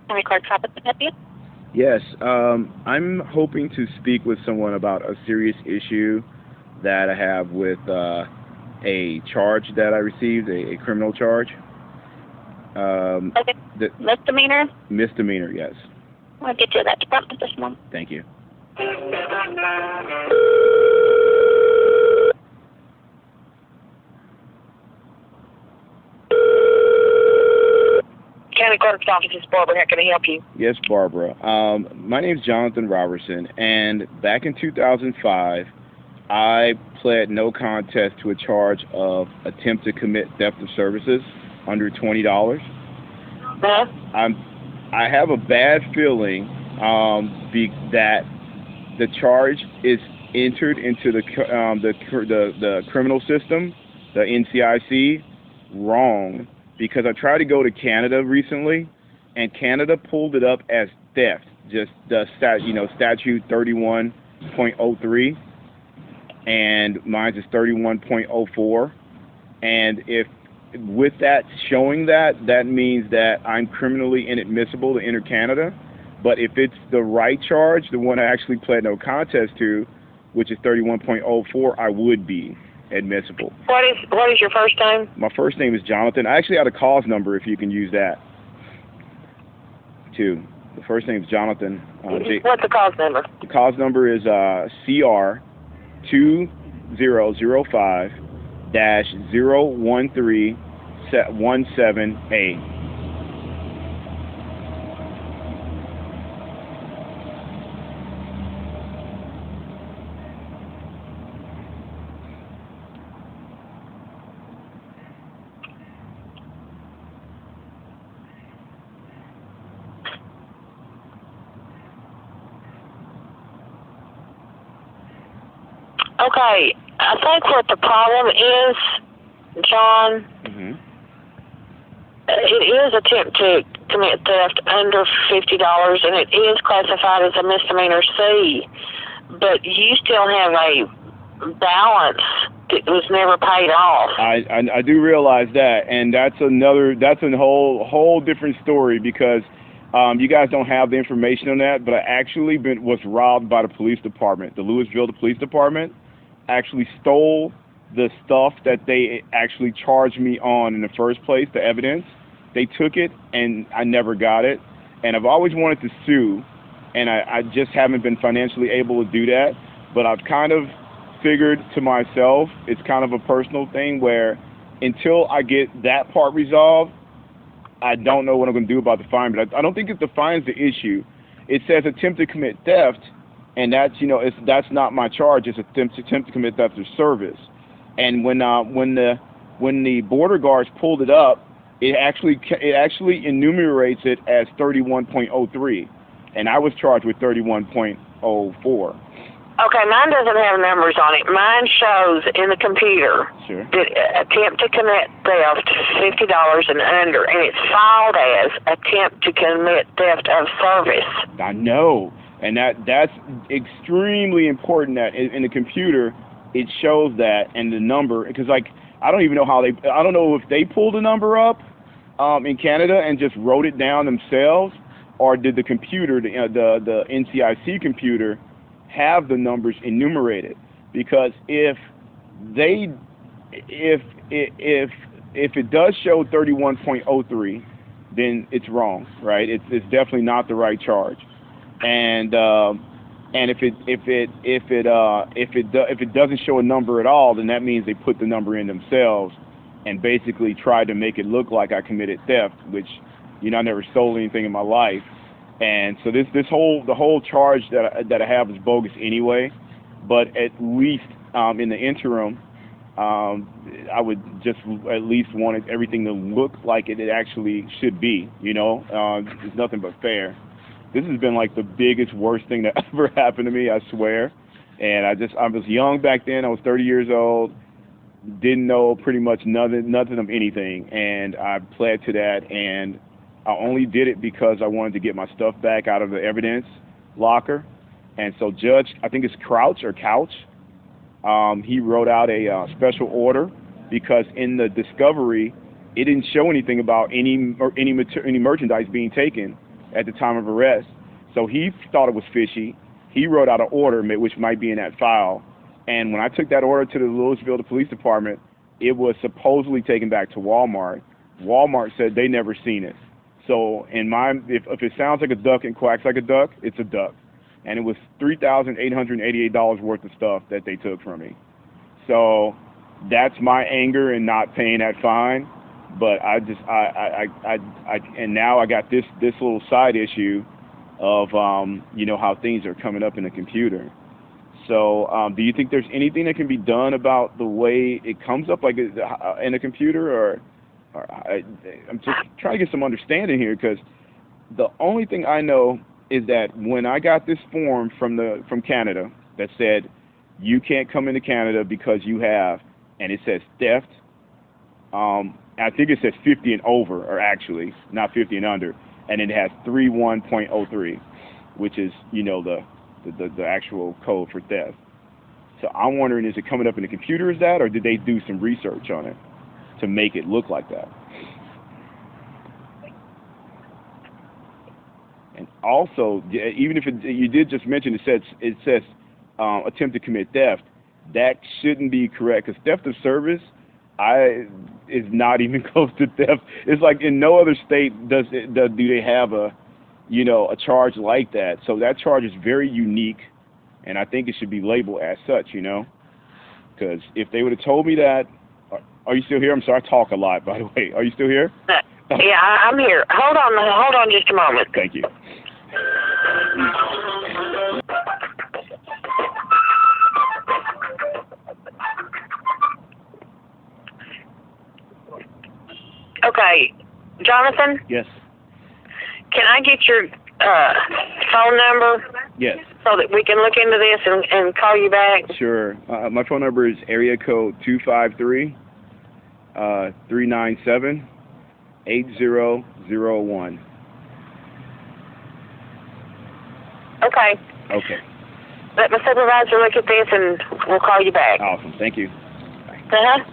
County Clerk Office to help you? Yes, I'm hoping to speak with someone about a serious issue that I have with a charge that I received, a criminal charge. Okay. The Misdemeanor? misdemeanor, yes. I'll get you to that department this morning. Thank you. County Clerk's Office is Barbara. How can I help you? Yes, Barbara. My name's Jonathan Robertson, and back in 2005, I pled no contest to a charge of attempt to commit theft of services under $20. Huh? I have a bad feeling that the charge is entered into the criminal system, the NCIC, wrong, because I tried to go to Canada recently, and Canada pulled it up as theft, just the statute 31.03, and mine is 31.04, and if with that showing that means that I'm criminally inadmissible to enter Canada. But if it's the right charge, the one I actually pled no contest to, which is 31.04, I would be admissible. What is your first name? My first name is Jonathan. I actually had a cause number if you can use that too. The first name is Jonathan. What's the cause number? The cause number is CR 2005-01317A. Okay, I think what the problem is, John, it is attempt to commit theft under $50, and it is classified as a misdemeanor C, but you still have a balance that was never paid off. I do realize that, and that's a whole different story because you guys don't have the information on that, but I actually was robbed by the police department. The Louisville Police Department actually stole the stuff that they actually charged me on in the first place, the evidence. They took it, and I never got it. And I've always wanted to sue, and I just haven't been financially able to do that. But I've kind of figured to myself, it's kind of a personal thing where until I get that part resolved, I don't know what I'm going to do about the fine. But I don't think the fine's the issue. It says attempt to commit theft, and that's that's not my charge. It's attempt to commit theft of service. And when the border guards pulled it up, it actually enumerates it as 31.03, and I was charged with 31.04. Okay, mine doesn't have numbers on it. Mine shows in the computer that attempt to commit theft $50 and under, and it's filed as attempt to commit theft of service. I know, and that's extremely important that in the computer it shows that, and the number, because like I don't even know I don't know if they pulled the number up in Canada and just wrote it down themselves, or did the computer, the NCIC computer, have the numbers enumerated? Because if it does show 31.03, then it's wrong, right? It's definitely not the right charge. And if it doesn't show a number at all, then that means they put the number in themselves and basically tried to make it look like I committed theft, which I never stole anything in my life. And so the whole charge that I have is bogus anyway. But at least in the interim, I would just at least want everything to look like it actually should be. It's nothing but fair. This has been like the biggest, worst thing that ever happened to me, I swear. And I was young back then. I was 30 years old. Didn't know pretty much nothing of anything, and I pled to that. And I only did it because I wanted to get my stuff back out of the evidence locker. And so Judge, I think it's Couch, he wrote out a special order because in the discovery, it didn't show anything about any merchandise being taken. at the time of arrest. So he thought it was fishy. He wrote out an order, which might be in that file. And when I took that order to the Louisville Police Department, it was supposedly taken back to Walmart. Walmart said they never seen it. So in my, if it sounds like a duck and quacks like a duck, it's a duck. And it was $3,888 worth of stuff that they took from me. So that's my anger in not paying that fine. But and now I got this little side issue of you know, how things are coming up in the computer. So do you think there's anything that can be done about the way it comes up, like in a computer, or I'm just trying to get some understanding here, because the only thing I know is that when I got this form from Canada that said you can't come into Canada because you have, and it says theft. I think it says 50 and over, or actually not 50 and under, and it has 31.03, which is, you know, the actual code for theft. So I'm wondering, is it coming up in the computer as that, or did they do some research on it to make it look like that? And also, even if you did just mention it says attempt to commit theft, that shouldn't be correct, because theft of service is not even close to theft. It's like in no other state do they have a charge like that. So that charge is very unique, and I think it should be labeled as such, you know, because if they would have told me that. Are you still here? I'm sorry, I talk a lot, by the way. Are you still here? Yeah, I'm here. Hold on just a moment. Thank you. Okay, Jonathan? Yes. Can I get your phone number? Yes. So that we can look into this and call you back? Sure. My phone number is area code 253-397-8001. Okay. Okay. Let my supervisor look at this and we'll call you back. Awesome. Thank you. Bye. Uh-huh.